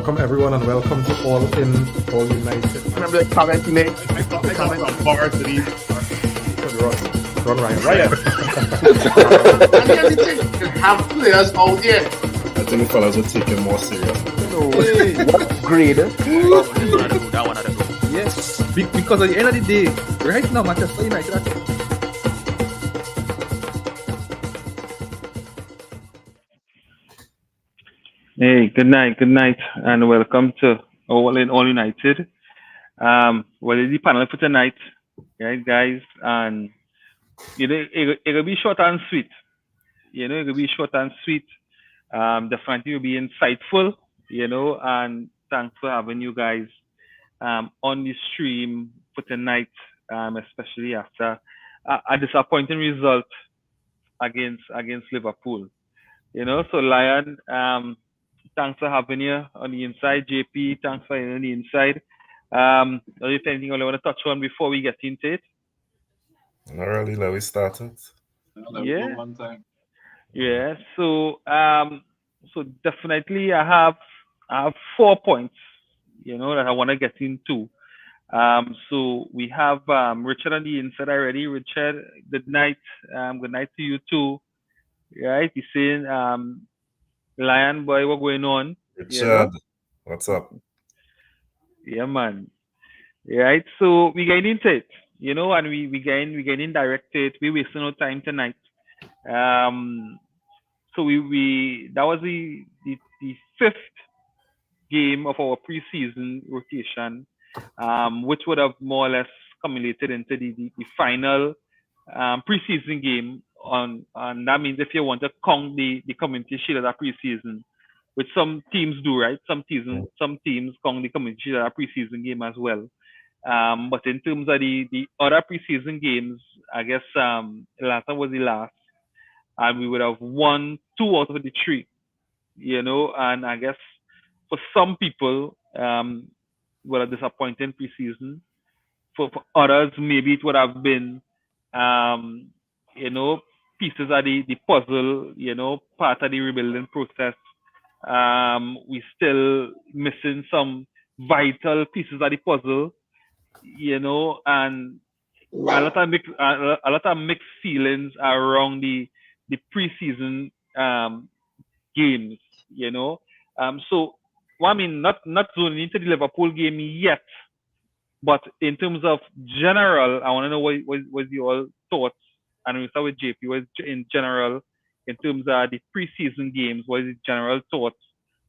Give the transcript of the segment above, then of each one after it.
Welcome everyone and welcome to All In, All United. Remember the comment he made? I got some bars to these. Run Ryan Riot. And the only thing, you have players out there. I think the fellas will take it more serious. What grade? That one I don't know. Yes, because at the end of the day, right now, Manchester United are Hey, good night, and welcome to All In All United. Well, it's the panel for tonight, right, guys? And it'll be short and sweet. It'll be short and sweet. Definitely will be insightful. And thanks for having you guys on the stream for tonight, especially after a disappointing result against Liverpool. So Lion, thanks for having you on the inside. JP, thanks for being on the inside. Is there anything I want to touch on before we get into it? Not really, let we start it. Yeah. One time. Yeah. So definitely I have 4 points, that I want to get into. So we have Richard on the inside already. Richard, good night. Good night to you too. Right? He's saying Lion boy, what going on? Richard, what's up? Yeah, man. Right. So we get into it, and we getting directed. We wasting no time tonight. So we that was the fifth game of our preseason rotation, which would have more or less accumulated into the final preseason game and that means if you want to count the Community Shield as a preseason, which some teams do, right? Some teams count the Community Shield as a preseason game as well. But in terms of the other preseason games, I guess Atlanta was the last, and we would have won 2 out of the 3, and I guess for some people, were a disappointing preseason. For others, maybe it would have been, pieces of the puzzle, part of the rebuilding process. We still missing some vital pieces of the puzzle, and a lot of mixed feelings around the preseason games, So, well, I mean, not zoning into the Liverpool game yet, but in terms of general, I want to know what your thoughts, and we start with JP. What in general, in terms of the preseason games, what is the general thoughts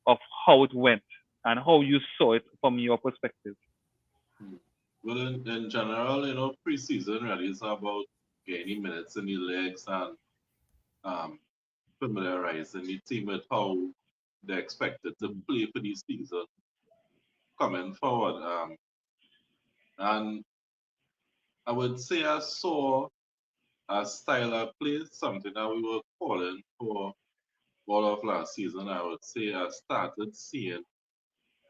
of how it went and how you saw it from your perspective? Well, in general, preseason really is about getting minutes in the legs and familiarizing the team with how they're expected to play for this season coming forward. And I would say I saw a style of play, something that we were calling for all of last season. I would say I started seeing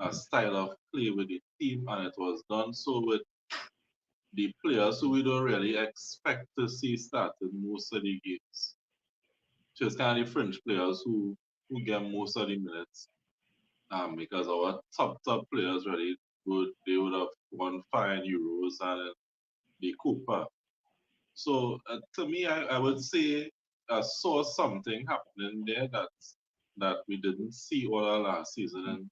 a style of play with the team, and it was done so with the players who we don't really expect to see starting most of the games. Just kind of the fringe players who get most of the minutes. Because our top players really they would have won 5 Euros and the Copa. So to me, I would say I saw something happening there that we didn't see all our last season, and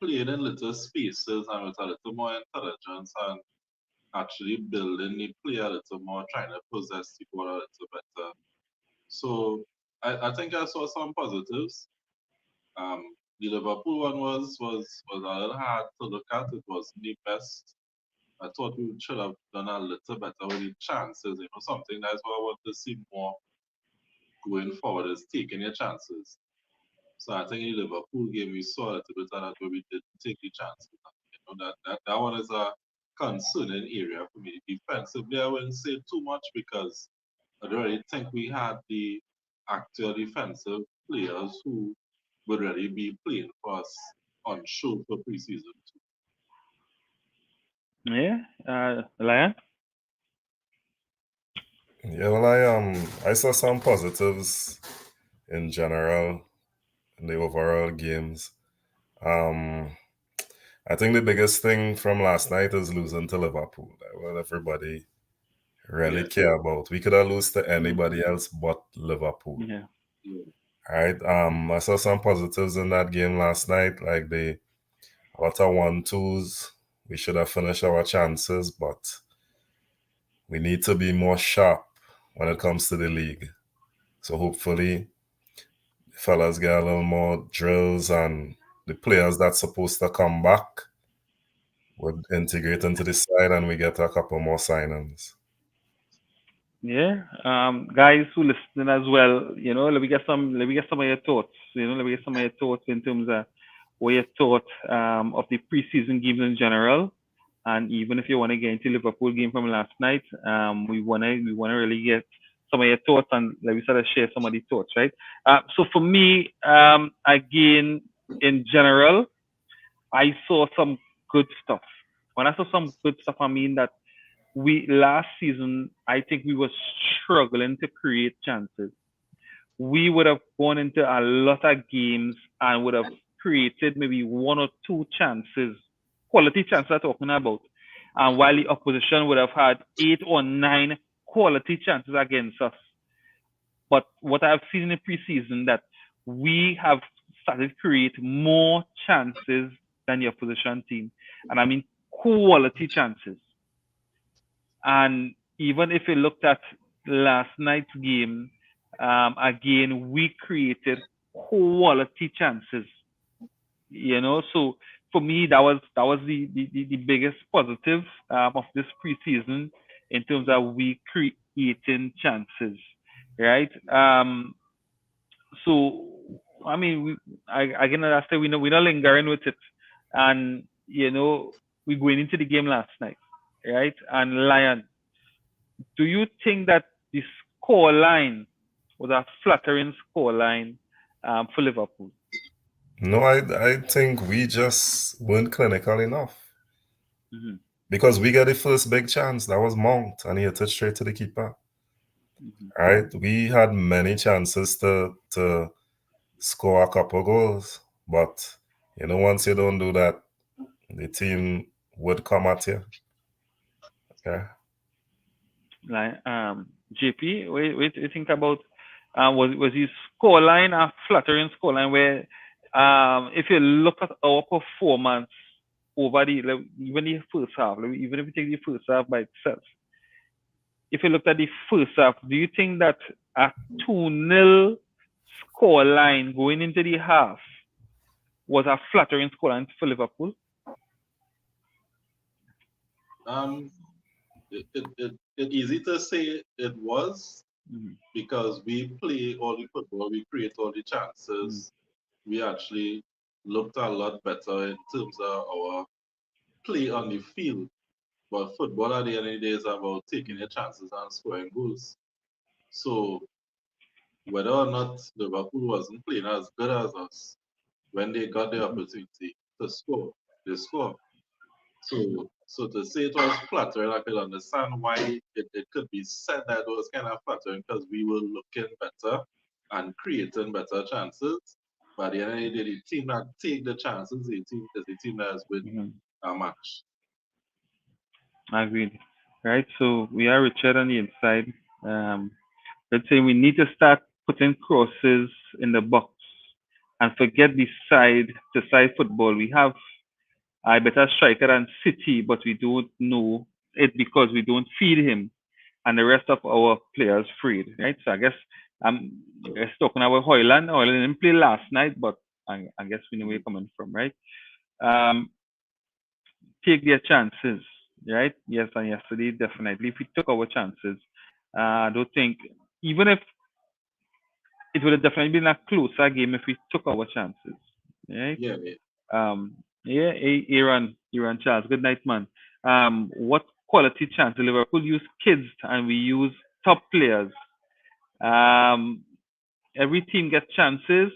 played in little spaces and with a little more intelligence and actually building the play a little more, trying to possess the ball a little better. So I think I saw some positives. The Liverpool one was a little hard to look at. It wasn't the best. I thought we should have done a little better with the chances. Something that's what I want to see more going forward is taking your chances. So I think in the Liverpool game we saw a little bit of that where we didn't take the chances. That one is a concerning area for me. Defensively, I wouldn't say too much because I don't really think we had the actual defensive players who would really be playing for us on show for preseason too. Yeah, Lion? Yeah, well, I saw some positives in general in the overall games. I think the biggest thing from last night is losing to Liverpool. That's what everybody really Yeah. care about. We could have lost to anybody else but Liverpool. Yeah. Yeah. Right. I saw some positives in that game last night, like the a lot of 1-2s. We should have finished our chances, but we need to be more sharp when it comes to the league. So hopefully, fellas get a little more drills, and the players that's supposed to come back would integrate into the side, and we get a couple more signings. Yeah. Guys who listening as well, let me get some of your thoughts. Let me get some of your thoughts in terms of what you thought of the preseason games in general. And even if you want to get into Liverpool game from last night, we wanna really get some of your thoughts, and let me sort of share some of the thoughts, right? So for me, again, in general, I saw some good stuff. When I saw some good stuff, I mean that we last season, I think we were struggling to create chances. We would have gone into a lot of games and would have created maybe one or two chances, quality chances I'm talking about. And while the opposition would have had 8 or 9 quality chances against us. But what I've seen in the preseason that we have started to create more chances than the opposition team. And I mean quality chances. And even if you looked at last night's game, again, we created quality chances. So for me, that was the biggest positive of this preseason in terms of we creating chances, right? So I mean, again, I say we're not lingering with it, and we're going into the game last night, right? And Lion, do you think that the score line was a flattering score line for Liverpool? No, I think we just weren't clinical enough Mm-hmm. because we got the first big chance. That was Mount, and he hit it straight to the keeper. Mm-hmm. Right, we had many chances to score a couple goals, but once you don't do that, the team would come at you. Okay. Like JP, what do you think about was his score line a flattering score line where if you look at our performance over even the first half, like, even if you take the first half by itself, if you look at the first half, do you think that a 2-0 score line going into the half was a flattering score line for Liverpool? Um, it easy to say it was Mm-hmm. because we play all the football, we create all the chances. We actually looked a lot better in terms of our play on the field. But football at the end of the day is about taking your chances and scoring goals. So whether or not Liverpool wasn't playing as good as us, when they got the opportunity to score, they score. So to say it was flattering, I could understand why it could be said that it was kind of flattering because we were looking better and creating better chances. But at the end of the day, the team that take the chances, is the team that has win Mm-hmm. a match. Agreed. Right. So we are Richard on the inside. Let's say we need to start putting crosses in the box and forget the side to side football. We have a better striker than City, but we don't know it because we don't feed him and the rest of our players freed. Right. So I guess you guys talking about Hoyland. Hoyland didn't play last night, but I guess we know where you're coming from, right? Um, take their chances, right? Yes, and yesterday definitely if we took our chances, I don't think even if it would have definitely been a closer game if we took our chances, right? Yeah, yeah. Yeah, Aaron Charles, good night, man. What quality chances? Liverpool use kids and we use top players. Um, every team gets chances.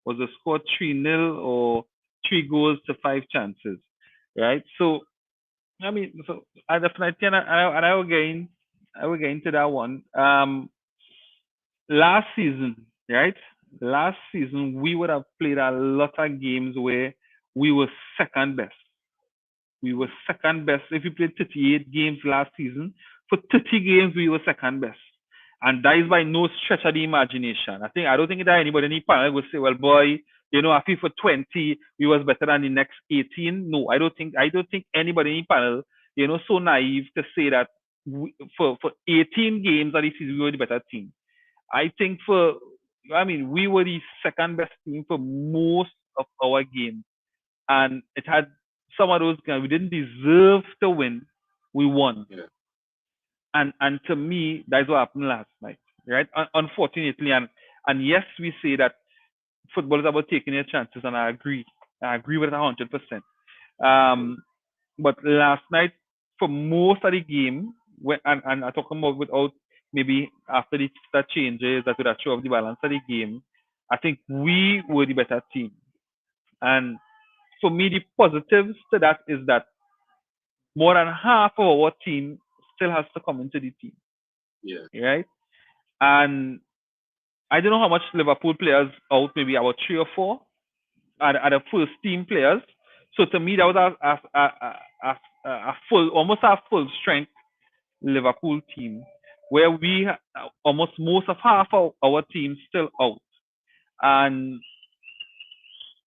Was the score 3-0 or 3 goals to 5 chances, right? So I mean, so I definitely and I will get into that one. Last season, right? Last season we would have played a lot of games where we were second best. We were second best. If we played 38 games last season, for 30 games we were second best. And that is by no stretch of the imagination. I don't think that anybody in the panel would say, well, boy, after for 20, we was better than the next 18. No, I don't think anybody in the panel, so naive to say that for 18 games of the season we were the better team. I think we were the second best team for most of our games. And it had some of those games we didn't deserve to win. We won. Yeah. And to me, that's what happened last night, right? Unfortunately, and yes, we say that football is about taking your chances, and I agree with it 100%. But last night, for most of the game, and I'm talking about without maybe after the changes that would have shown up the balance of the game, I think we were the better team. And for me, the positives to that is that more than half of our team still has to come into the team. Yeah. Right? And I don't know how much Liverpool players out, maybe about 3 or 4 are the first team players. So to me, that was a full strength Liverpool team, where we almost most of half of our team still out. And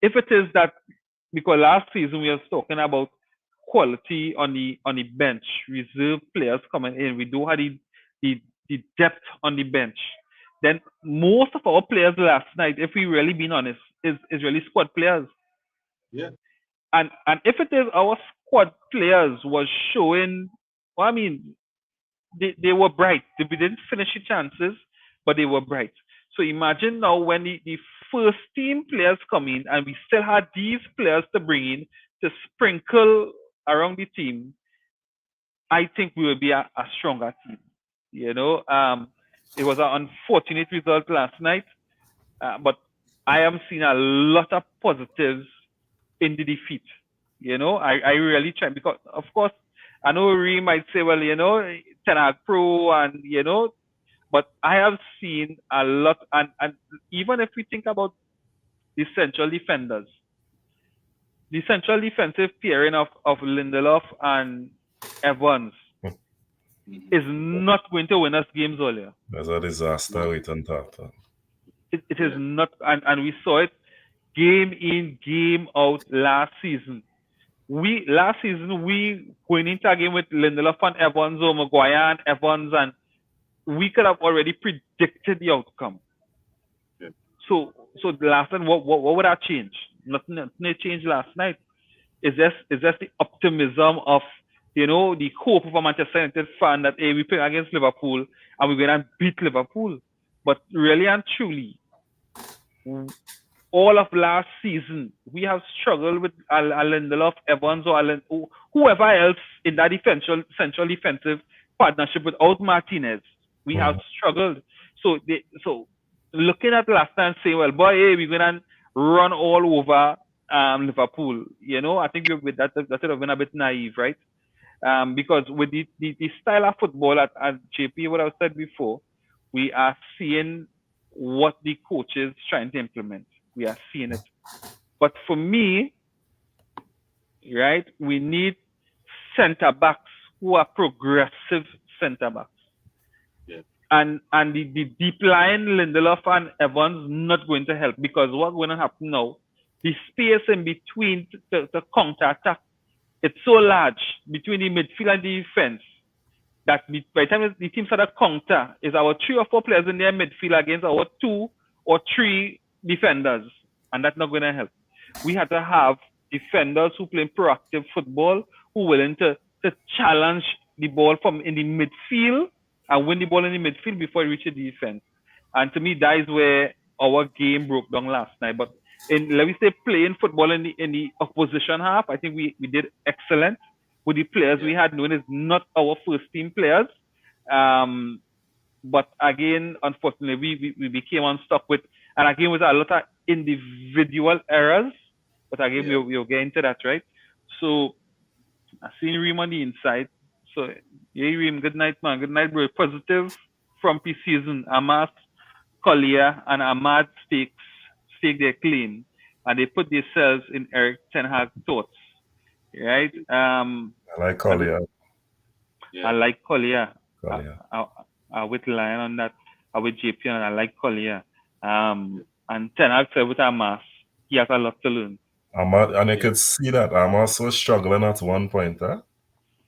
if it is that, because last season we were talking about quality on the bench, reserve players coming in, we do have the depth on the bench. Then most of our players last night, if we really been honest, is really squad players. Yeah. And if it is our squad players was showing, well, I mean, they were bright. We didn't finish the chances, but they were bright. So imagine now when the first team players come in and we still had these players to bring in to sprinkle around the team, I think we will be a stronger team. It was an unfortunate result last night, but I am seeing a lot of positives in the defeat. I really try, because of course I know Ree might say, well, Ten Hag Pro, and but I have seen a lot, and even if we think about the central defenders, the central defensive pairing of Lindelof and Evans is not going to win us games earlier. There's a disaster waiting to happen. It is not, and we saw it game in, game out last season. We going into a game with Lindelof and Evans, or Maguire and Evans, and we could have already predicted the outcome. Yeah. So the last night, what would that change? Nothing changed last night. It's just the optimism of the hope of a Manchester United fan that, hey, we play against Liverpool and we're gonna beat Liverpool. But really and truly, all of last season, we have struggled with Lindelof, Evans, or whoever else in that central defensive partnership without Martinez. We have struggled. So looking at last time, saying, well, boy, hey, we're gonna run all over Liverpool. I think that would have been a bit naive, right? Because with the style of football at JP, what I said before, we are seeing what the coach is trying to implement. We are seeing it. But for me, right, we need centre backs who are progressive centre backs. Yeah. And the deep line, Lindelof and Evans, not going to help, because what's going to happen now, the space in between the counter attack, it's so large between the midfield and the defense that by the time the team start a counter, is our 3 or 4 players in their midfield against our 2 or 3 defenders, and that's not going to help. We have to have defenders who play proactive football, who are willing to challenge the ball from in the midfield and win the ball in the midfield before it reaches the defense. And to me, that is where our game broke down last night. But let me say, playing football in the opposition half, I think we did excellent with the players we had, known as not our first team players. But again, unfortunately, we became unstuck with, and again, with a lot of individual errors. But again, we'll get into that, right? So I seen Reem on the inside. So yeah, Reem, good night, man. Good night, bro. Positive from Preseason. Amas, Collier, and Ahmad stake their claim. and they put themselves in Eric Ten Hag's thoughts, right? I like Collier. Yeah. I like Collier. Collier. With Lion on that, with JP, and I like Collier. And Ten Hag said with Amas, he has a lot to learn. And you could see that Amos was struggling at one point, in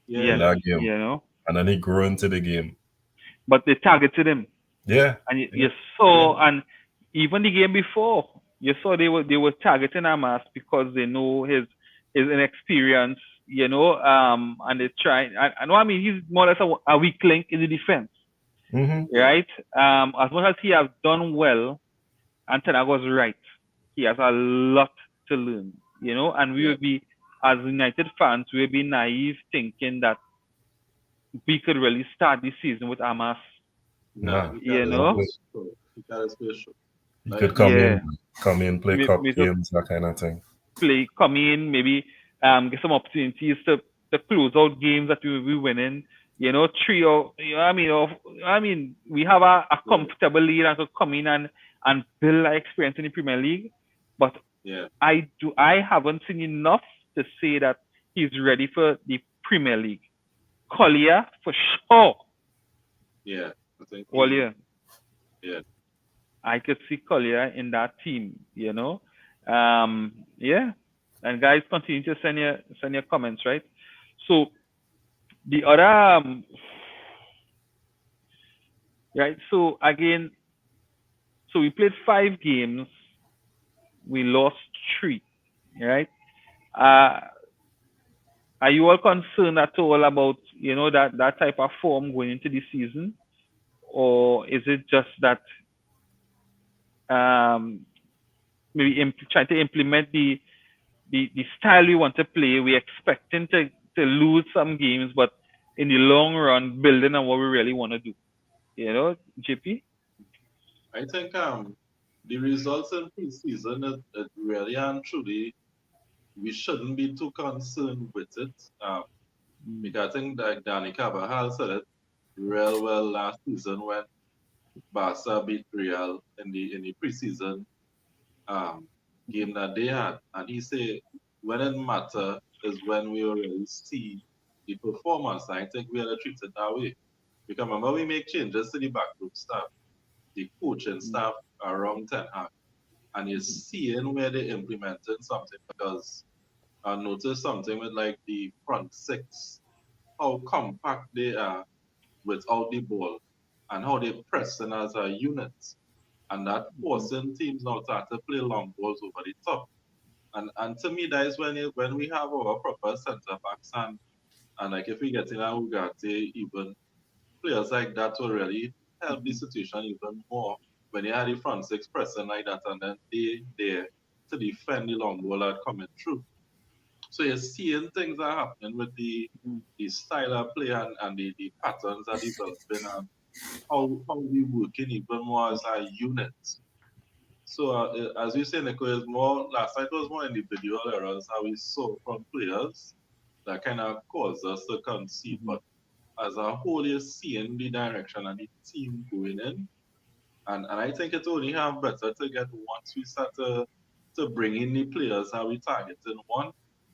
Yes, that game. you know. And then he grew into the game. But they targeted him. Yeah. And you saw, and even the game before, you saw they were targeting Amas because they know his inexperience, you know, and they try. I know, I mean, he's more or less a weak link in the defense, right? As much as he has done well, and Ten Hag was right. He has a lot to learn, you know, and we would be, as United fans, we would be naive thinking that we could really start this season with Amas. Nah, you know, he got his special. He could come in, play cup games, that kind of thing. Come in, maybe get some opportunities to close out games that we will be winning. You know, I mean, we have a comfortable lead and to come in and build experience in the Premier League. But I haven't seen enough to say that he's ready for the Premier League. Collier for sure. Yeah, I think Collier. Yeah. I could see Collier in that team, you know. Yeah. And guys, continue to send your comments, right? So the other right, so again, so we played 5 games, we lost 3, right? Are you all concerned at all about, you know, that type of form going into the season? Or is it just that maybe trying to implement the style we want to play? We're expecting to lose some games, but in the long run, building on what we really want to do. You know, JP? I think the results in preseason it really and truly we shouldn't be too concerned with it. Because I think that Danny Carvajal said it real well last season when Barca beat Real in the preseason game that they had, and he said when it matters is when we already see the performance. I think we are treated that way. Because remember we make changes to the backroom staff, the coaching staff around Ten Hag, and you're seeing where they're implementing something. Because I noticed something with like the front 6, how compact they are without the ball, and how they pressing as a unit, and that forcing teams now to play long balls over the top. And to me, that is when we have our proper centre backs and like if we get in a Ugarte, even players like that will really help the situation even more when you have the front 6 pressing like that, and then they there to defend the long ball that coming through. So you're seeing things are happening with the style of play and the patterns are developing and how we working even more as a unit. So as you say, Nico, is more last night was more individual errors how we saw from players that kind of caused us to concede. But as a whole, you're seeing the direction and the team going in. And I think it only have better to get once we start to bring in the players how we targeting one,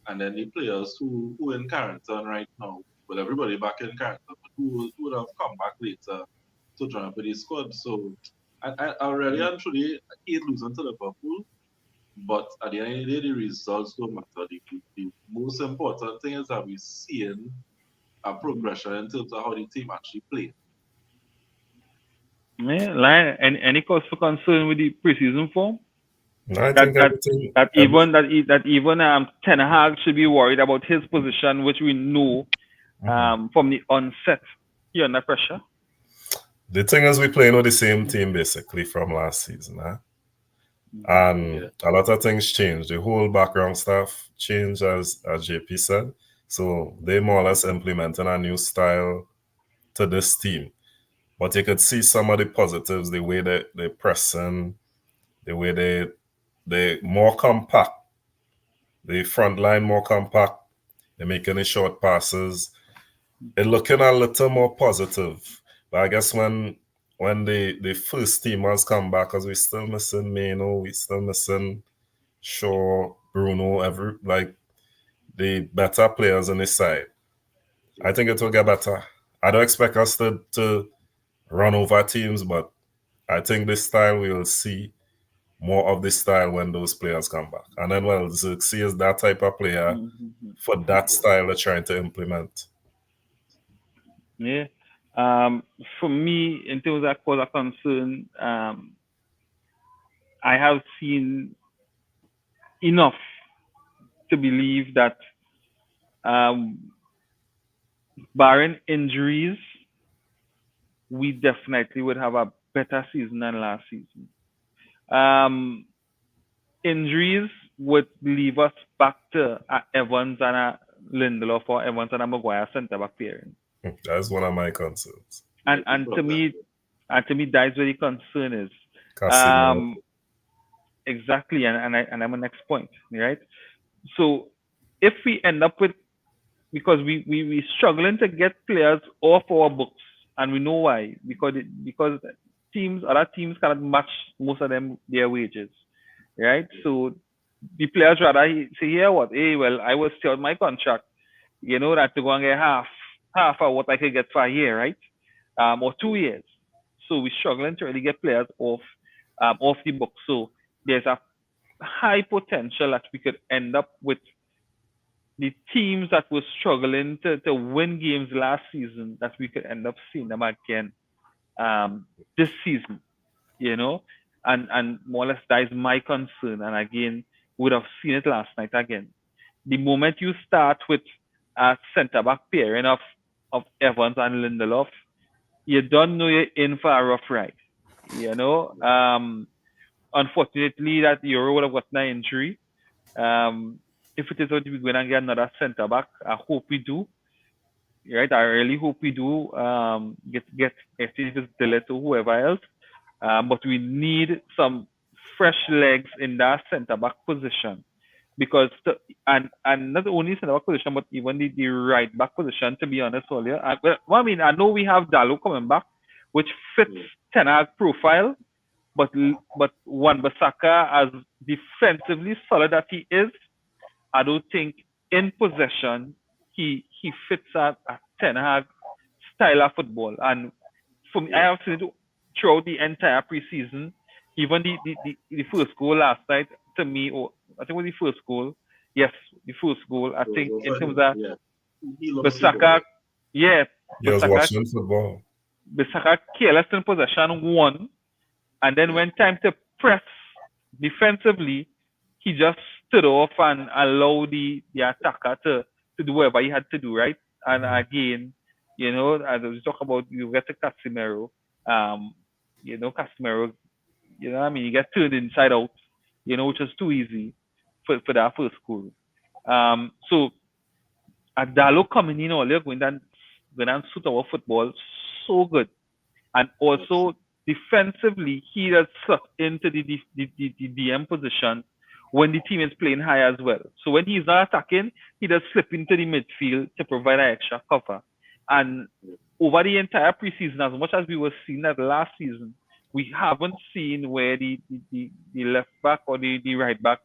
and then the players who in Carrington right now, well everybody back in Carrington, but who would have come back later to join up with the squad. So I really and truly hate losing to Liverpool, but at the end of the day, the results don't matter. The most important thing is that we're seeing a progression in terms of how the team actually play. Yeah, Lion, any cause for concern with the preseason form? No, I think that even Ten Hag should be worried about his position, which we know from the onset. You're under pressure. The thing is, we playing with the same team basically from last season, and a lot of things changed. The whole background staff changed, as JP said. So they more or less implementing a new style to this team. But you could see some of the positives, the way they pressing, the way they more compact, the front line more compact, they're making the short passes. It's looking a little more positive. But I guess when the first team has come back, because we're still missing Mano, we're still missing Shaw, Bruno, the better players on this side. I think it will get better. I don't expect us to run over teams, but I think this style we will see more of this style when those players come back. And then, well, Xerxes is that type of player for that style they're trying to implement. Yeah. For me, in terms of that cause of concern, I have seen enough to believe that, barring injuries, we definitely would have a better season than last season. Injuries would leave us back to Evans and a Lindelof or Evans and a Maguire centre back pairing. That's one of my concerns. And to me, that's where the concern is. Casemiro. Exactly, and I'm my next point, right? So if we end up with, because we struggling to get players off our books, and we know why, because other teams cannot match most of them their wages, right? So the players rather say, yeah, what? Hey, well, I will stay on my contract, that to go and get half of what I could get for a year, right? Or 2 years. So we're struggling to really get players off the book. So there's a high potential that we could end up with the teams that were struggling to win games last season, that we could end up seeing them again this season, and more or less that is my concern. And again, would have seen it last night again. The moment you start with a centre back pairing of Evans and Lindelof, you don't know you're in for a rough ride. Unfortunately, that Euro would have gotten an injury. If it is going to be going and get another centre back, I hope we do. Right, I really hope we do. Get if it's Dillett or whoever else. But we need some fresh legs in that centre back position, because and not only centre back position, but even the right back position. To be honest, earlier, I know we have Dalot coming back, which fits Ten Hag profile. But Wan-Bissaka, as defensively solid as he is, I don't think in possession he fits a Ten Hag style of football. And for me, I have seen it throughout the entire preseason. Even the first goal last night, to me, I think it was the first goal. Yes, the first goal. I think in terms of Bissaka, yeah, He was watching football. Bissaka careless in possession, one. And then when time to press defensively, he just stood off and allowed the attacker to do whatever he had to do, right? And again, as we talk about, you get to Casemiro, Casemiro, you get turned inside out, which is too easy for that first goal. So Dalot coming in earlier, going and suit our football so good. And also defensively, he does slot into the DM position when the team is playing high as well. So when he's not attacking, he does slip into the midfield to provide an extra cover. And over the entire preseason, as much as we were seeing that last season, we haven't seen where the left back or the right back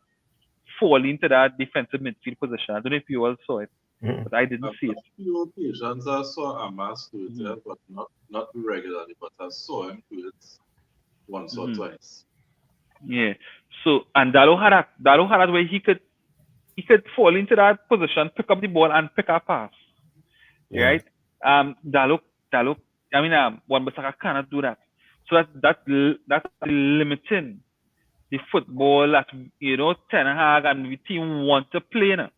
fall into that defensive midfield position. I don't know if you all saw it, but I didn't see it. Few occasions I saw Amas do it, but not regularly. But I saw him do it once or twice. Yeah. So and Dalot had that way he could fall into that position, pick up the ball and pick a pass. Right? Dalot. I mean, Wan-Bissaka cannot do that. So that's limiting the football that Ten Hag and the team want to play now.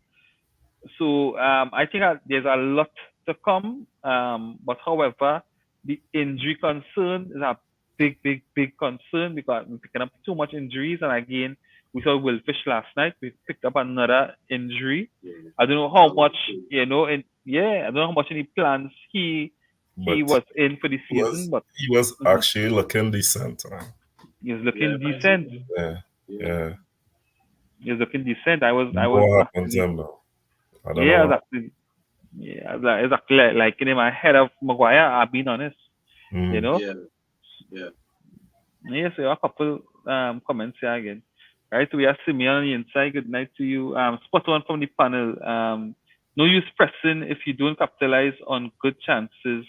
So I think there's a lot to come. But however, the injury concern is a big concern, because we're picking up too much injuries. And again, we saw Wilfish last night. We picked up another injury. I don't know how much, I don't know how much any plans he was in for the season, but he was actually looking decent. He was looking decent. Yeah. He was looking decent. I was happened to him though? I don't know. Exactly. Like in my head of Maguire, I've been honest. Yeah. Yeah, so a couple comments here again. Right, we have Simeon on the inside. Good night to you. Spot on from the panel. No use pressing if you don't capitalize on good chances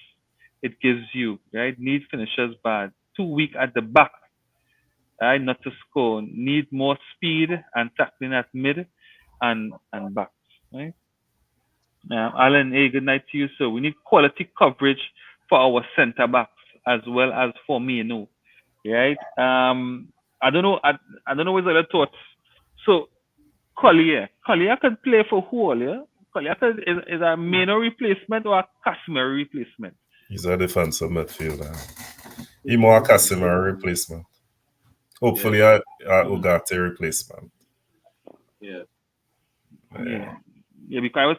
it gives you. Right, need finishers bad. Too weak at the back. Right, not to score. Need more speed and tackling at mid and back. Right. Alan, hey, good night to you. So we need quality coverage for our centre backs as well as for me, right? I don't know. I don't know what's other thoughts. So Collier could play for who? Yeah, Collier is a Meno replacement or a Casemiro replacement. He's a defensive midfielder. He more a Casemiro replacement. Hopefully, a Ugarte replacement. Yeah. Yeah, because I was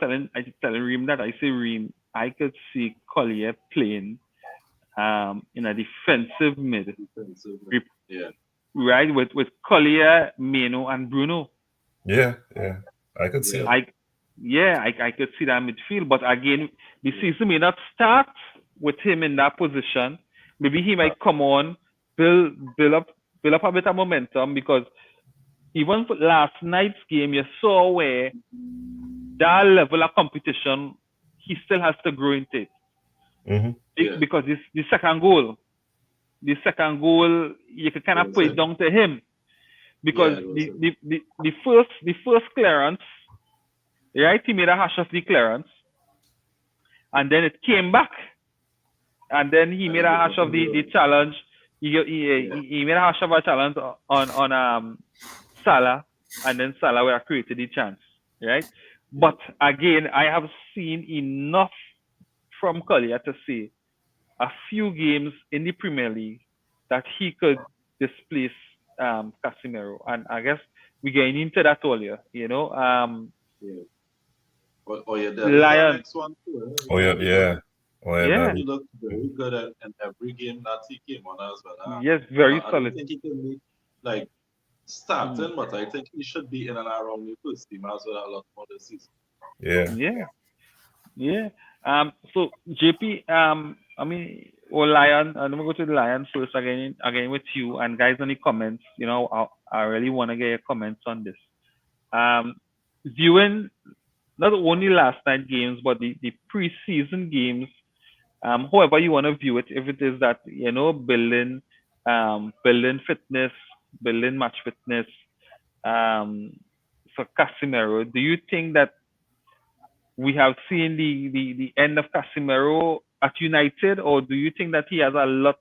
telling Reem that I say Reem, I could see Collier playing in a defensive mid. Yeah. Right, with Collier, Meno, and Bruno. Yeah, I could see it. I could see that midfield, but again, the season may not start with him in that position. Maybe he might come on, build up a bit of momentum, because even for last night's game, you saw where that level of competition he still has to grow into. Because the second goal, you can kind of put it down to him, because the first clearance, right? He made a hash of the clearance, and then it came back, and then he made a hash of the challenge. He made a hash of a challenge on Salah, and then Salah would have created the chance, right? But again, I have seen enough from Collier to say a few games in the Premier League that he could displace Casemiro, and I guess we're getting into that earlier, Lion. Next one too, He looked very good in every game that he came on as well. Yes, very I solid. don't think he can make starting, but I think he should be in and around the first team as well a lot more this season. Yeah. So JP, Lion, I'm gonna go to the Lion first again with you, and guys, any comments? I really want to get your comments on this. Viewing not only last night games, but the preseason games, however you want to view it, if it is that building fitness, building match fitness, for Casemiro, do you think that we have seen the end of Casemiro at United, or do you think that he has a lot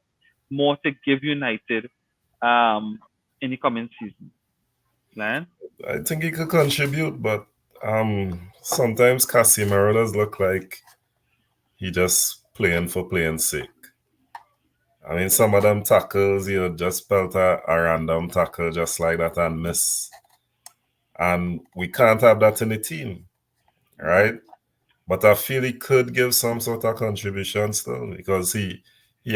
more to give United in the coming season? Lion? I think he could contribute, but sometimes Casemiro does look like he just playing for playing's sake. I mean, some of them tackles, just felt a random tackle just like that and miss. And we can't have that in the team, right? But I feel he could give some sort of contribution still, because he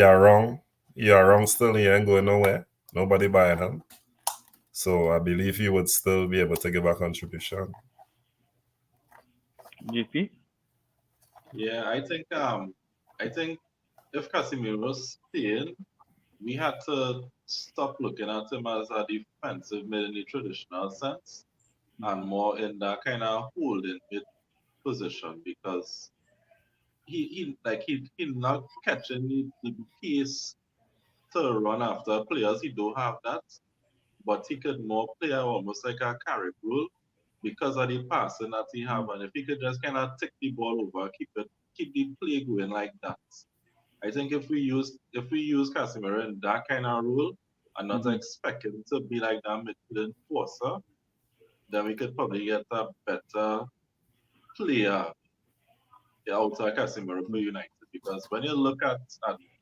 are wrong. He are wrong still. He ain't going nowhere. Nobody buying him. So I believe he would still be able to give a contribution. JP? Yeah, I think if Casemiro's staying, we had to stop looking at him as a defensive mid in the traditional sense, and more in that kind of holding mid position, because he not catching the pace to run after players. He don't have that, but he could more play almost like a carry role because of the passing that he have, and if he could just kind of take the ball over, keep the play going like that. I think if we use Casemiro in that kind of role and not expect him to be like that midfield enforcer, then we could probably get a better player outside Casemiro for United. Because when you look at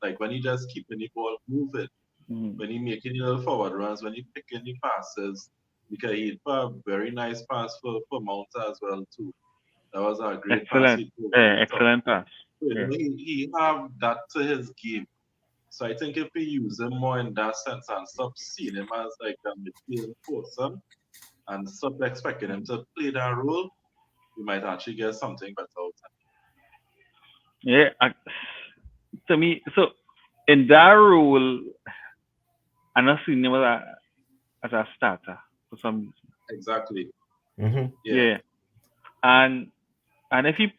like when he just keeping the ball moving, when he making little forward runs, when he picking the passes, because he put a very nice pass for Mount as well too. That was a great pass. Excellent pass. He have that to his game. So I think if we use him more in that sense and stop seeing him as like a midfield enforcer and stop expecting him to play that role, we might actually get something better out of him. Yeah, to me, so in that role, I'm not seeing him as a starter for some reason. Exactly. Mm-hmm. Yeah. And if you,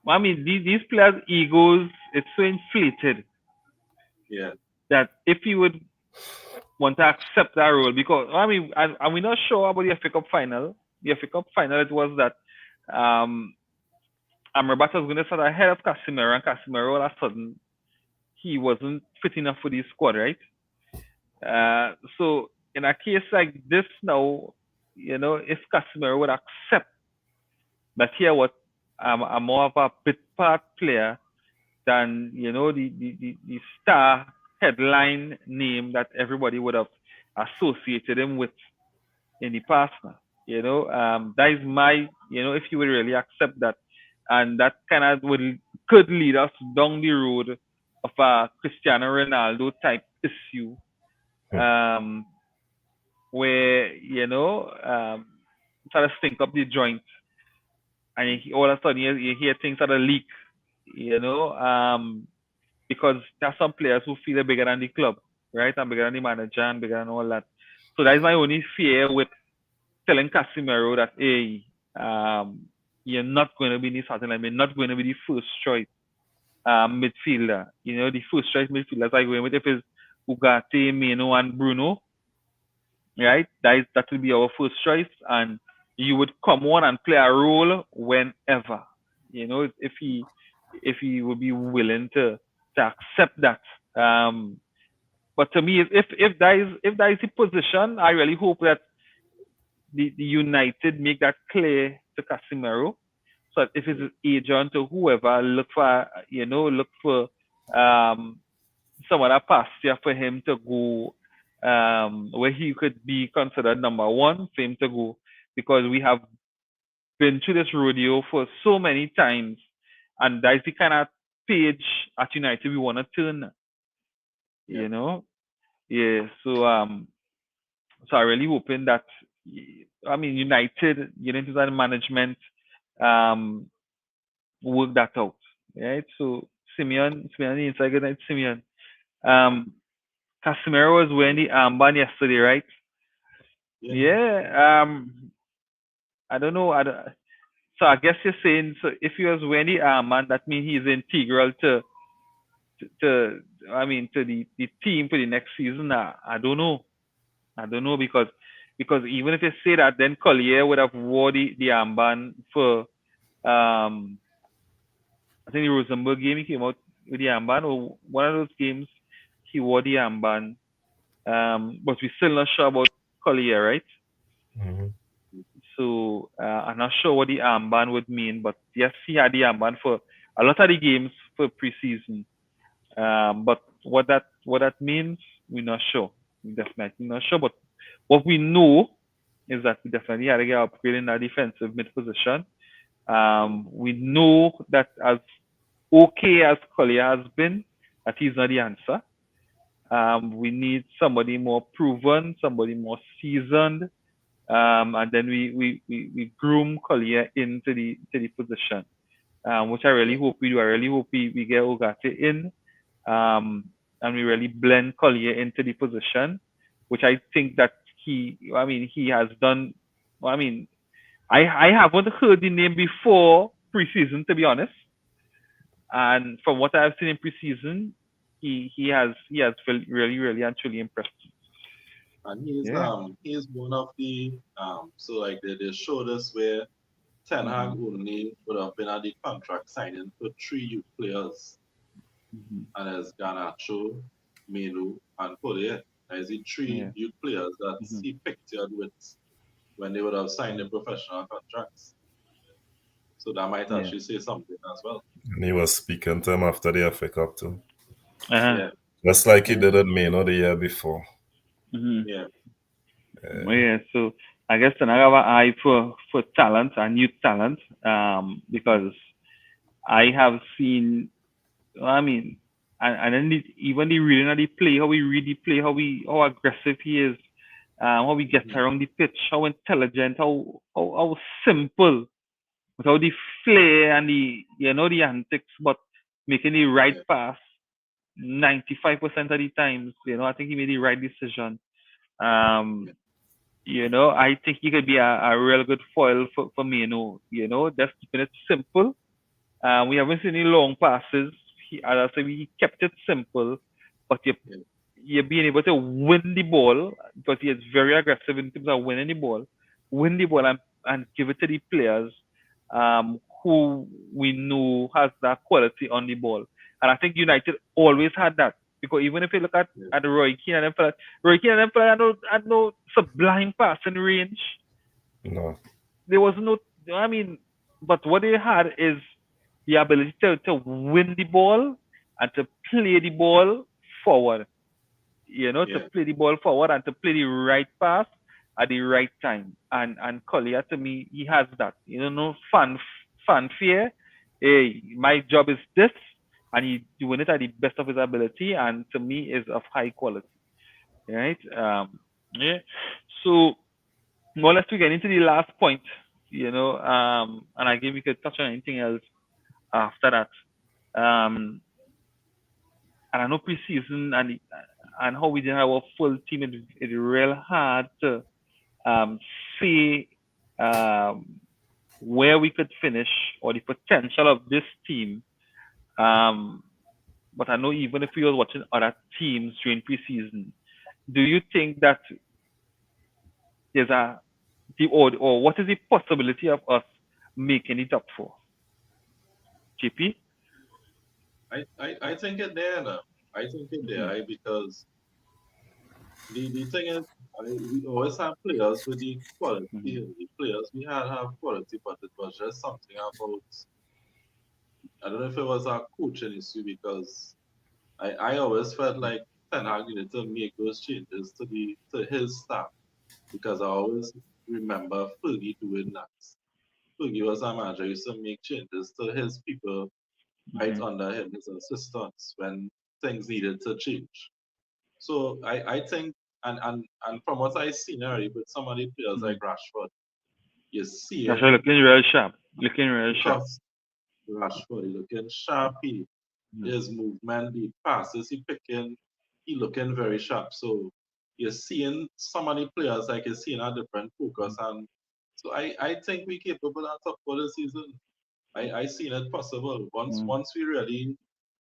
I mean, these players' egos, it's so inflated Yeah. that if you would want to accept that role, because I mean, and we're not sure about the FA Cup final. The FA Cup final, it was that Amrabat was going to start ahead of Casemiro, and Casemiro all of a sudden he wasn't fit enough for the squad, right? So in a case like this now, if Casemiro would accept that here what I'm more of a bit part player than the star headline name that everybody would have associated him with in the past now. That is my, if you would really accept that, and that kind of could lead us down the road of a Cristiano Ronaldo type issue, where sort of stink up the joint, and all of a sudden you hear things sort of leak, because there are some players who feel they're bigger than the club, right, and bigger than the manager and bigger than all that. So that is my only fear with telling Casemiro that, hey, you're not going to be in the starting line, you're not going to be the first choice midfielder. The first choice midfielders are going with, if it's Ugarte, Meno, and Bruno, right? That will be our first choice, and you would come on and play a role whenever, if he would be willing to accept that. But to me, if that is the position, I really hope that the United make that clear to Casemiro, so that if it's his agent or whoever, look for some other pasture for him to go, where he could be considered number one for him to go, because we have been through this rodeo for so many times, and that's the kind of page at United we want to turn. Yeah. So I really hoping that, I mean, United and management work that out, right? So Simeon, inside good night, Simeon. Casemiro was wearing the armband yesterday, right? Yeah. I don't know. So I guess you're saying, so if he was wearing the armband, that means he's integral to the team for the next season. I don't know. Because even if you say that, then Collier would have wore the armband for I think the Rosenborg game he came out with the armband, or one of those games he wore the armband. But we're still not sure about Collier, right? Mm-hmm. So I'm not sure what the armband would mean, but yes, he had the armband for a lot of the games for preseason. But what that means, we're not sure. We're definitely not sure. But what we know is that we definitely had to get upgrade in our defensive mid position. We know that as okay as Collier has been, that he's not the answer. We need somebody more proven, somebody more seasoned, and then we groom Collier into the position, which I really hope we do. I really hope we get Ugarte in, and we really blend Collier into the position, which I think that he has done. I haven't heard the name before preseason, to be honest, and from what I've seen in preseason, he has really and truly impressed. And he's one of the so like they showed us where Ten Hag only would have been at the contract signing for 3 youth players, and as Garnacho, Menu, and Collier. As the 3 youth players that he pictured with when they would have signed the professional contracts. So that might actually say something as well. And he was speaking to him after the FA Cup too. Yeah. Just like he did at Meno the year before. Yeah. So I guess I have an eye for talent and youth talent, because I have seen, and then even the reading of the play, how we read the play, how aggressive he is, how we get around the pitch, how intelligent, how simple, without the flair and the antics, but making the right pass 95% of the times. I think he made the right decision. I think he could be a real good foil for Mino. Just keeping it simple. We haven't seen any long passes. As I say, we kept it simple, but you're being able to win the ball because he is very aggressive in terms of winning the ball. Win the ball and give it to the players who we know has that quality on the ball. And I think United always had that. Because even if you look at Roy Keane and them fellas, had no sublime passing range. No. There was no, but what they had is the ability to win the ball and to play the ball forward. To play the ball forward and to play the right pass at the right time. And Collier, to me, he has that. No fanfare. Hey, my job is this, and he's doing it at the best of his ability, and to me, is of high quality. Right? So, more or less, we get into the last point. And again, we could touch on anything else after that. And I know preseason and how we didn't have our full team, it's real hard to see where we could finish or the potential of this team. But I know even if we were watching other teams during preseason, do you think that there's or what is the possibility of us making it top four? JP? I think it there now. I think it there because the thing is, we always have players with the quality. The players we had have quality, but it was just something about. I don't know if it was our coaching issue because I always felt like Ten Hag needed to make those changes to his staff because I always remember Fergie doing that. Fergie was a manager, used to make changes to his people right under him, his assistants, when things needed to change. So I think, and from what I seen already with some of the players like Rashford, you see it. Looking real sharp. Rashford, he looking sharpy. His movement, the passes he picking, he looking very sharp. So you're seeing some of the players like you're seeing a different focus, and so I think we capable of top for the season. I seen it possible once we really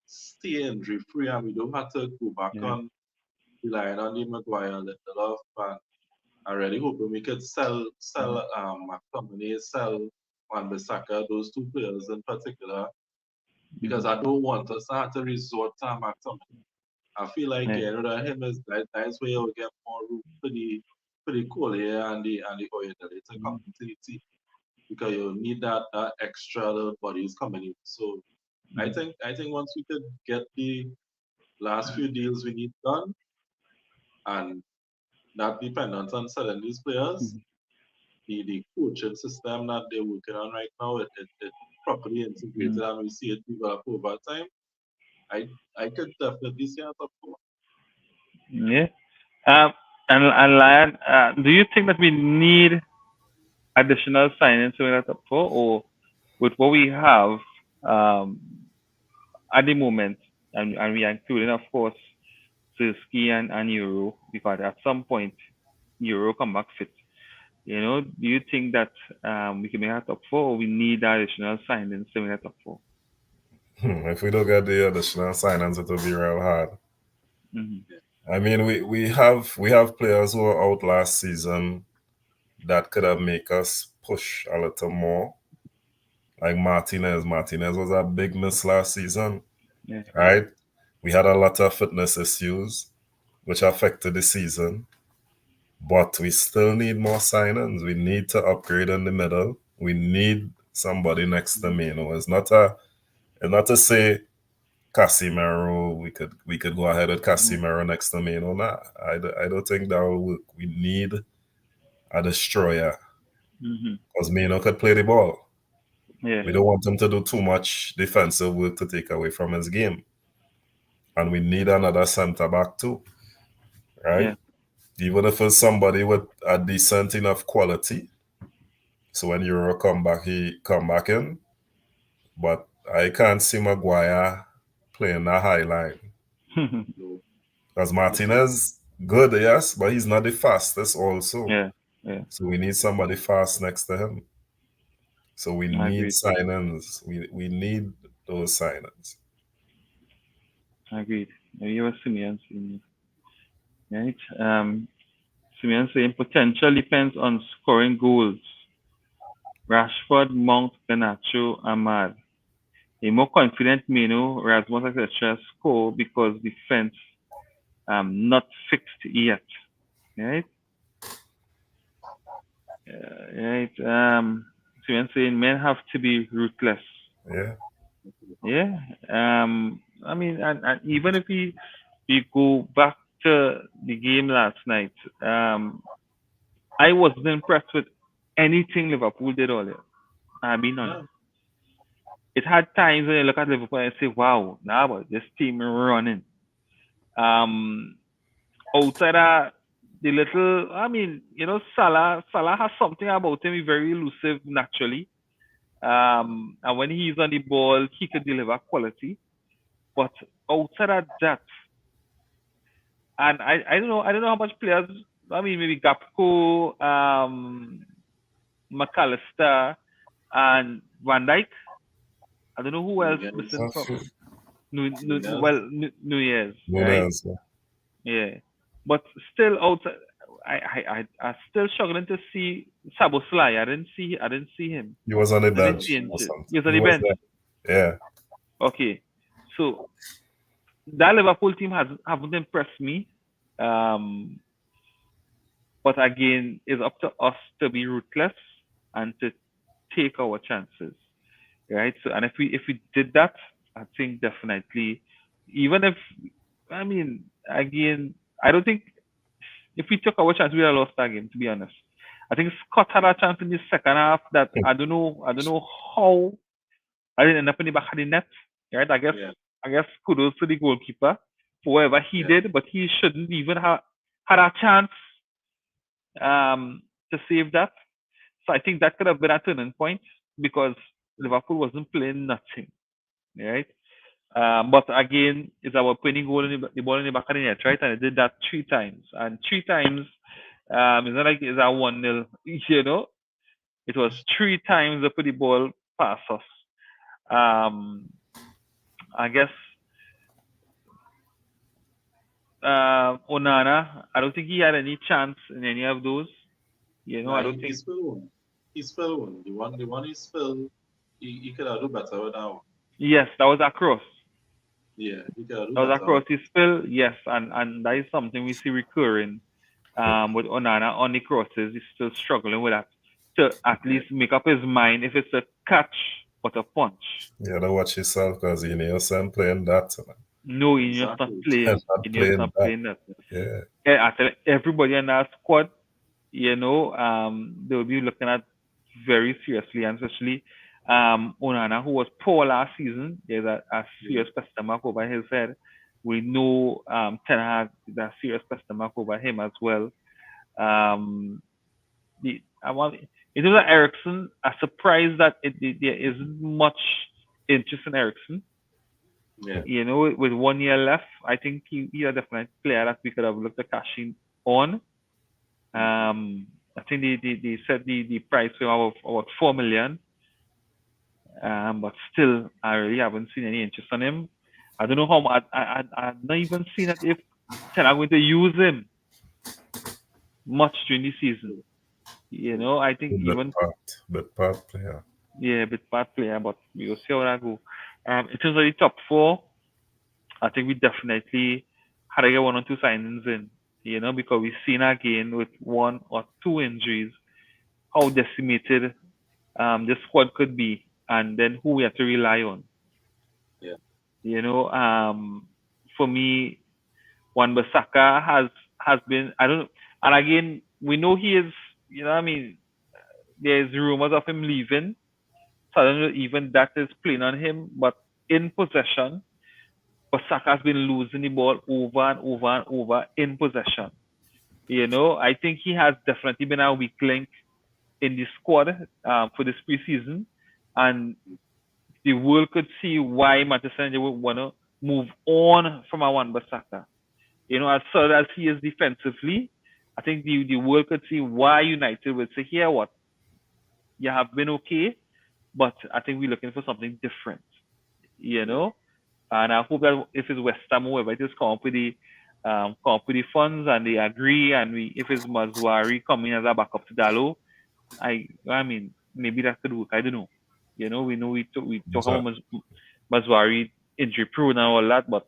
stay injury free and we don't have to go back on relying on the Maguire, Lindelof, and I really hoping we could sell McTominay, sell Wan-Bissaka, those two players in particular, because I don't want us to have to resort to McTominay. I feel like getting rid of him is that's where you'll get more room for the Collier and the Oyedele to come into the team, because you'll need that extra little bodies coming in. So I think once we could get the last few deals we need done, and not dependent on selling these players, the coaching system that they're working on right now, it properly integrated and we see it develop over time. I could definitely see a top four. Yeah. And Lion, do you think that we need additional signings to win a top four, or with what we have at the moment, and we are including, of course, Sirski and Euro, because at some point Euro come back fit. Do you think that we can make a top four, or we need additional signings to win a top four? If we don't get the additional signings, it will be real hard. I mean, we have players who were out last season that could have make us push a little more. Like Martinez. Martinez was a big miss last season, right? We had a lot of fitness issues, which affected the season. But we still need more signings. We need to upgrade in the middle. We need somebody next to Mino. It's not to say Casemiro. We could go ahead with Casemiro next to Mino. Nah, I don't think that will work. We need a destroyer because Mino could play the ball. We don't want him to do too much defensive work to take away from his game. And we need another centre back too, right? Even if it's somebody with a decent enough quality. So when Euro he come back in. But I can't see Maguire playing that high line. Because Martinez, good, yes, but he's not the fastest also. Yeah. So we need somebody fast next to him. So we I need agree. signings. We need those signings. Agreed. You were Simeon saying, right? Simeon saying potential depends on scoring goals. Rashford, Mount, Garnacho, Ahmad. A more confident Mino, Rasmus, etc. score because defense not fixed yet. Right? Right. Simeon saying men have to be ruthless. Yeah. Yeah. I mean, and even if we go back to the game last night, I wasn't impressed with anything Liverpool did all year. I'll be honest. No. It had times when you look at Liverpool and say, wow, now but this team running. Outside of the little, I mean, Salah has something about him. He's very elusive naturally. And when he's on the ball, he could deliver quality. But outside of that, and I don't know how much players. I mean, maybe Gapco, McAllister, and Van Dijk. I don't know who else Nunez. missing from Nunez. New Year's, right? Nunez, yeah. Yeah, but still outside, I still struggling to see Szoboszlai. I didn't see him. He was on the I didn't bench see him. or something. He was on He the was bench. there. Yeah. Okay, so that Liverpool team haven't impressed me. But again, it's up to us to be ruthless and to take our chances, right? So, and if we did that, I think definitely, even if, I mean, again, I don't think if we took our chance, we would have lost that game. To be honest, I think Scott had a chance in the second half that I don't know how I didn't end up in the back of the net, right? Yeah. I guess kudos to the goalkeeper for whatever he Yeah. did, but he shouldn't even have had a chance to save that. So I think that could have been a turning point because Liverpool wasn't playing nothing, right? But again, it's about putting the ball in the back of the net, right? And I did that 3 times, and 3 times, it's not like it's a 1-0, It was 3 times they put the ball past us. I guess Onana, I don't think he had any chance in any of those. I don't think. He spilled one. He spilled one. The one he spilled, he could have done better with that one. Yes, that was across. Yeah, he could have done That was better. across his spill, yes, and that is something we see recurring with Onana on the crosses. He's still struggling with that to at least make up his mind if it's a catch or a punch. You gotta watch yourself because you know your son playing that. No, he's just not playing. He's not playing that. Yeah. I tell you, everybody in that squad, they'll be looking at very seriously, and especially Onana, who was poor last season. There's a serious question mark over his head. We know Ten Hag is a serious question mark over him as well. In terms of Ericsson, I'm surprised that there isn't much interest in Ericsson. Yeah. With 1 year left, I think he's a definite player that we could have looked at cashing on. I think they said the price for him about 4 million. But still, I really haven't seen any interest on him. I don't know how much. I've not even seen that if Ten are going to use him much during the season. I think even bit part player. Yeah, bit part player, but we'll see how that go. In terms of the top four, I think we definitely had to get 1 or 2 signings in. Because we've seen again with 1 or 2 injuries how decimated the squad could be, and then who we have to rely on. Yeah. For me, Wan-Bissaka has been, I don't know, and again we know he is. There's rumors of him leaving, so I don't know even that is playing on him. But in possession, Saka has been losing the ball over and over and over in possession. I think he has definitely been a weak link in the squad for this preseason, and the world could see why Manchester United would want to move on from Wan-Bissaka. As solid as he is defensively, I think the world could see why United would say, here what, you have been okay, but I think we're looking for something different, you know. And I hope that if it's West Ham or whoever it is come up with the funds and they agree, and if it's Mazwari coming as a backup to Dalo, I mean maybe that could work. I don't know. You know, we talk So, about Mazwari injury prone and all that, but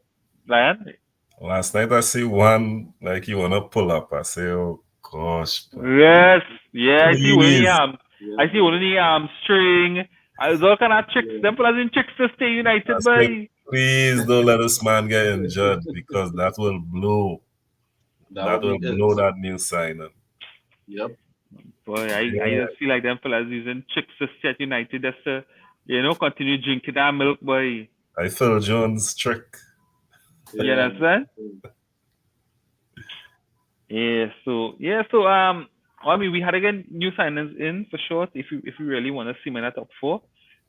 Lion, last night I see one like you wanna pull up. I say, oh gosh, but yes, yeah, I see one of the please, I see one of the string. I was all kind of tricks. Them fellas in tricks to stay I United, say, by. please don't let this man get injured because that will blow. That That would will be it. blow that new signing. Yep. Boy, I Yeah, just feel like them fellas using tricks to stay at United just to, continue drinking that milk, boy. I Phil Jones trick. You understand? I mean, we had again new signings in for short. If you really want to see in that top four,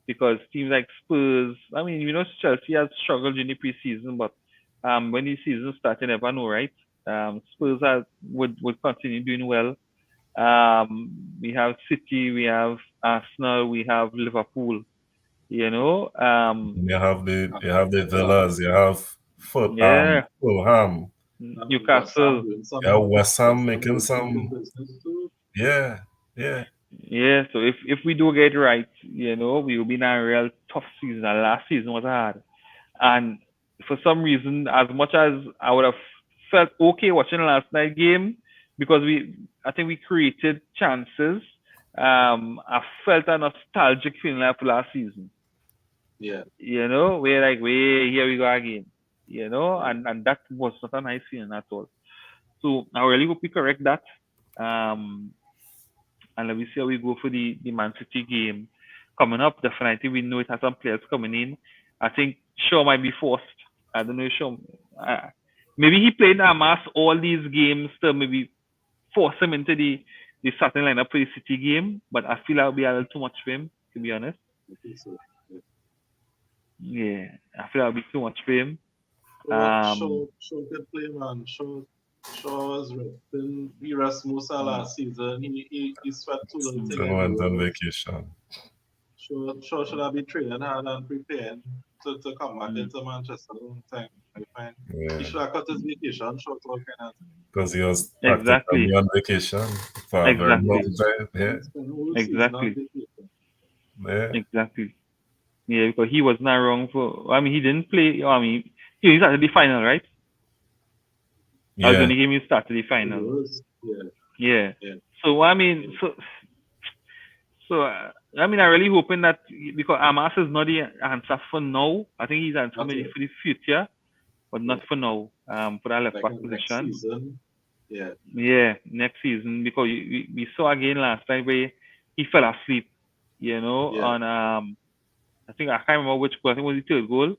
because teams like Spurs, I mean, Chelsea has struggled in the preseason, but when the season starts, you never know, right? Spurs would continue doing well. We have City, we have Arsenal, we have Liverpool. You know, You have the Villas, you have yeah, Fulham, Newcastle. Doing some, you have West Ham doing making some good some. business too. Yeah, yeah. Yeah, so if we do get it right, we will be in a real tough season. And last season was hard. And for some reason, as much as I would have felt okay watching the last night game, because I think we created chances. I felt a nostalgic feeling after last season. Yeah. We're like, wait, here we go again. And that was not a nice feeling at all. So I really hope we correct that. And let me see how we go for the Man City game coming up. Definitely, we know it has some players coming in. I think Shaw might be forced. I don't know, Shaw. Maybe he played Amas all these games to maybe force him into the starting lineup for the City game. But I feel that would be a little too much for him, to be honest. I think so. Yeah. Yeah, I feel that would be too much for him. Shaw can play, man. Shaw was resting. He rest most of last season. He sweat too little thing. Then went on vacation. Shaw should have been training hard and preparing to come back into Manchester long time. I find Yeah, he should have cut his vacation short all kind of because he was Exactly. practically on vacation for a very long time. Yeah, spend the whole season Exactly. on vacation. yeah. Exactly. Yeah, because he was not wrong for. I mean, he didn't play. I mean, he started the final, right? That was the Yeah, only game he started the It final. was, yeah. Yeah. Yeah. So I mean, I mean, I'm really hoping that because Amas is not the answer for now. I think he's answer Not maybe yet. for the future, but not for now. For that left Like back next position. season. Yeah. Yeah, next season because we saw again last time where he fell asleep. Yeah. On I think I can't remember which goal. I think it was the third goal.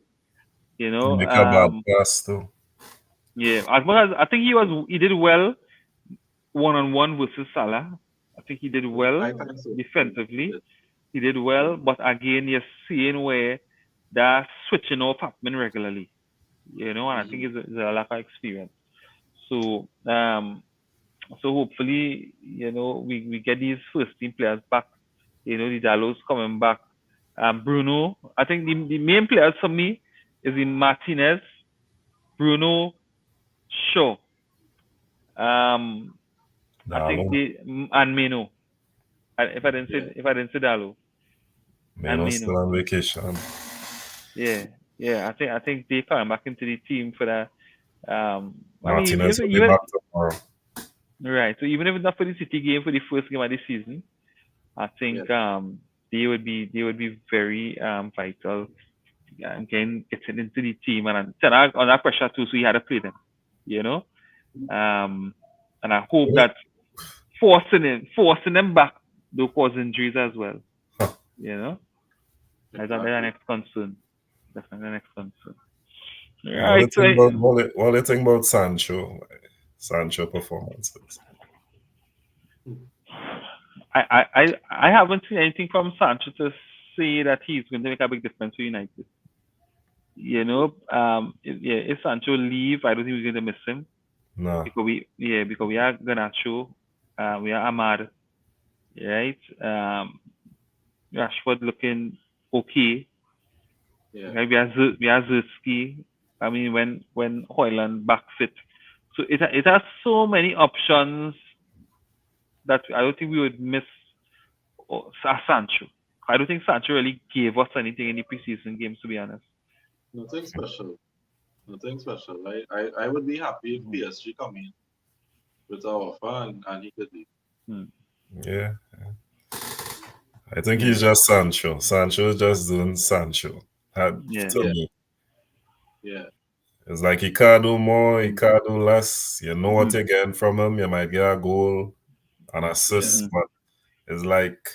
make a bad pass too. Yeah. As much as I think he did well 1-on-1 versus Salah. I think he did well I think so. defensively. Yes. He did well, but again, you're seeing where they're switching off happening regularly. And I think it's a lack of experience. So hopefully, we get these first team players back. The Dallos coming back. Bruno, I think the main players for me is in Martinez, Bruno, Shaw. I think and Meno. If I didn't say Dallo. Meno's still on vacation. Yeah. I think they coming back into the team for that. Martinez will be back tomorrow. Right. So even if it's not for the City game, for the first game of the season, I think they would be very vital. Again, getting into the team and on that pressure too, so he had to play them. And I hope that forcing them back will cause injuries as well. That's the next concern. That's the next concern. Right. What do you think about Sancho performances? I haven't seen anything from Sancho to say that he's going to make a big difference for United. If Sancho leave, I don't think we're going to miss him. No. because we are Garnacho, we are Ahmad, right? Rashford looking okay. Yeah. Right? We are Zerski. I mean, when Hoyland back fit, so it has so many options that I don't think we would miss Sancho. I don't think Sancho really gave us anything in the preseason games, to be honest. Nothing special. Nothing special. I would be happy if PSG come in with our offer and he could leave. Yeah. I think he's just Sancho. Sancho is just doing Sancho. To Yeah. me. Yeah. It's like he can't do more, he can't do less. You know what you're getting from him. You might get a goal, an assist, but it's like,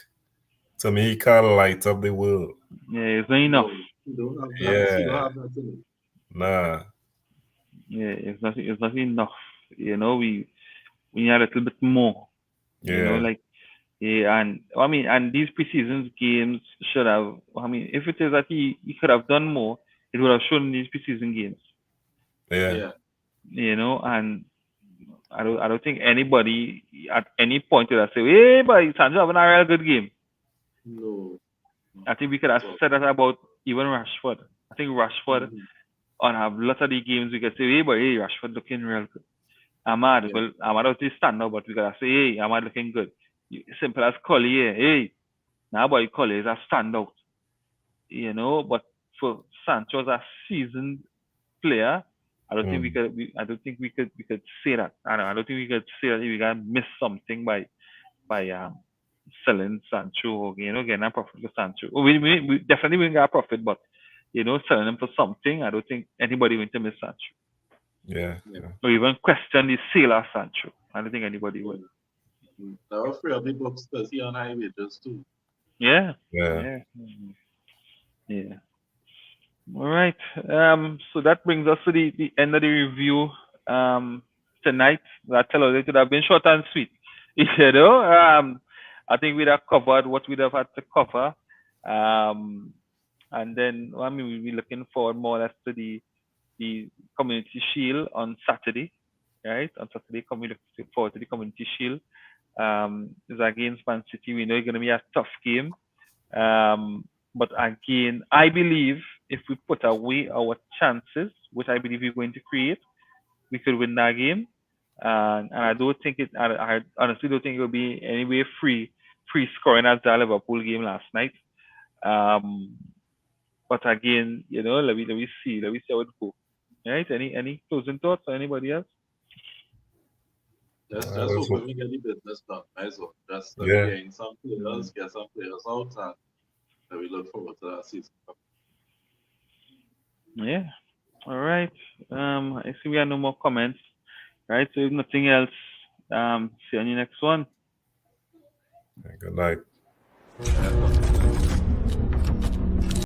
to me, he can't light up the world. Yeah, it's not enough. No, you don't have that. Yeah. You don't have that in it. Nah. Yeah, it's not enough. You know, we need a little bit more. You know, Yeah. like and I mean, and these preseason games should have. I mean, if it is that he could have done more, it would have shown in these preseason games. Yeah. Yeah. You know, and I don't think anybody at any point would have said, "Hey, but Sancho having a real good game." No. I think we could have said that about even Rashford. I think Rashford on a lot of the games we could say, "Hey, but hey, Rashford looking real good." Ahmad, Yeah. well, Ahmad out is stand out, but we gotta say, "Hey, Ahmad looking good." Simple as Collier, hey, now boy Collier is a standout. You know, but for Sancho as a seasoned player, I don't think we could. I don't think we could say that. I don't think we could say that we can miss something by selling Sancho or getting a profit for Sancho. We definitely will get a profit, but selling him for something, I don't think anybody will to miss Sancho Yeah. or even question the sale of Sancho. I don't think anybody would. There were three of the books because he on high wages too. Yeah. Yeah. Yeah. All right. So that brings us to the end of the review tonight. That tell us it could have been short and sweet. I think we'd have covered what we'd have had to cover. And then I mean we'll be looking forward more or less to the Community Shield on Saturday. Right? On Saturday, we look forward to the Community Shield. It's against Man City. We know it's gonna be a tough game. But again, I believe if we put away our chances, which I believe we're going to create, we could win that game. And I don't think I honestly don't think it will be anyway free scoring as the Liverpool game last night. But again, let me see how it goes. Right? Any closing thoughts or anybody else? Just hoping we get the business done. As well. Just getting some players, get some players out, and we look forward to that season. Yeah. All right. I see we have no more comments. Right. So if nothing else, see you on the next one. Good night.